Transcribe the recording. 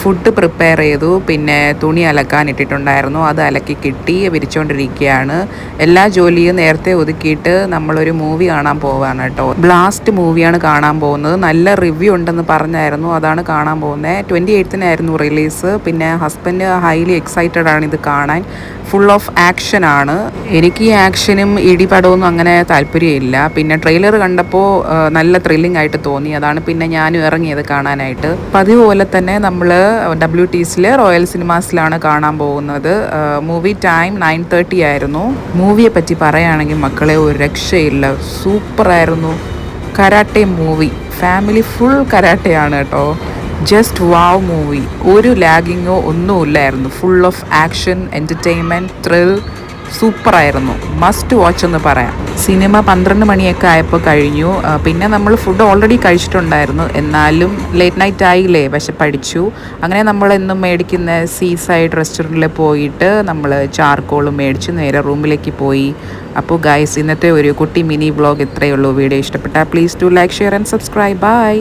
Food prepare ചെയ്തു. പിന്നെ തുണി അലക്കാൻ ഇട്ടിട്ടുണ്ടായിരുന്നു, അത് അലക്കി കിട്ടി, വിരിച്ചുകൊണ്ടിരിക്കുകയാണ്. എല്ലാ ജോലിയും നേരത്തെ ഒതുക്കിയിട്ട് നമ്മളൊരു മൂവി കാണാൻ പോവാണ് കേട്ടോ. ബ്ലാസ്റ്റ് മൂവിയാണ് കാണാൻ പോകുന്നത്. നല്ല റിവ്യൂ ഉണ്ടെന്ന് പറഞ്ഞായിരുന്നു, അതാണ് കാണാൻ പോകുന്നത്. 28-നായിരുന്നു റിലീസ്. പിന്നെ ഹസ്ബൻഡ് ഹൈലി എക്സൈറ്റഡ് ആണ് ഇത് കാണാൻ. ഫുൾ ഓഫ് ആക്ഷൻ ആണ്. എനിക്ക് ഈ ആക്ഷനും ഇടിപടമൊന്നും അങ്ങനെ താല്പര്യമില്ല. പിന്നെ ട്രെയിലർ കണ്ടപ്പോൾ നല്ല ത്രില്ലിംഗ് ആയിട്ട് തോന്നി, അതാണ് പിന്നെ ഞാനും ഇറങ്ങിയത് കാണാനായിട്ട്. പതിവ് പോലെ തന്നെ നമ്മൾ WTCയിൽ റോയൽ സിനിമാസിലാണ് കാണാൻ പോകുന്നത്. മൂവി ടൈം 9:30 ആയിരുന്നു. മൂവിയെ പറ്റി പറയുകയാണെങ്കിൽ മക്കളെ ഒരു രക്ഷയില്ല, സൂപ്പറായിരുന്നു. കരാട്ടെ മൂവി, ഫാമിലി ഫുൾ കരാട്ടെയാണ് കേട്ടോ. Just wow movie. ഒരു ലാഗിങ്ങോ ഒന്നുമില്ലായിരുന്നു. Full of action, entertainment, thrill, സൂപ്പറായിരുന്നു. മസ്റ്റ് വാച്ച് എന്ന് പറയാം. സിനിമ 12 മണിയൊക്കെ ആയപ്പോൾ കഴിഞ്ഞു. പിന്നെ നമ്മൾ ഫുഡ് ഓൾറെഡി കഴിച്ചിട്ടുണ്ടായിരുന്നു, എന്നാലും ലേറ്റ് നൈറ്റ് ആയില്ലേ, വിശപ്പടിച്ചു. അങ്ങനെ നമ്മളെന്നും മേടിക്കുന്ന സീ സൈഡ് റെസ്റ്റോറൻറ്റിൽ പോയിട്ട് നമ്മൾ ചാർക്കോളും മേടിച്ച് നേരെ റൂമിലേക്ക് പോയി. അപ്പോൾ ഗൈസ്, ഇന്നത്തെ ഒരു കുട്ടി മിനി വ്ളോഗ് ഇത്രയേ ഉള്ളൂ. വീഡിയോ ഇഷ്ടപ്പെട്ടാൽ please to like, share and subscribe. By.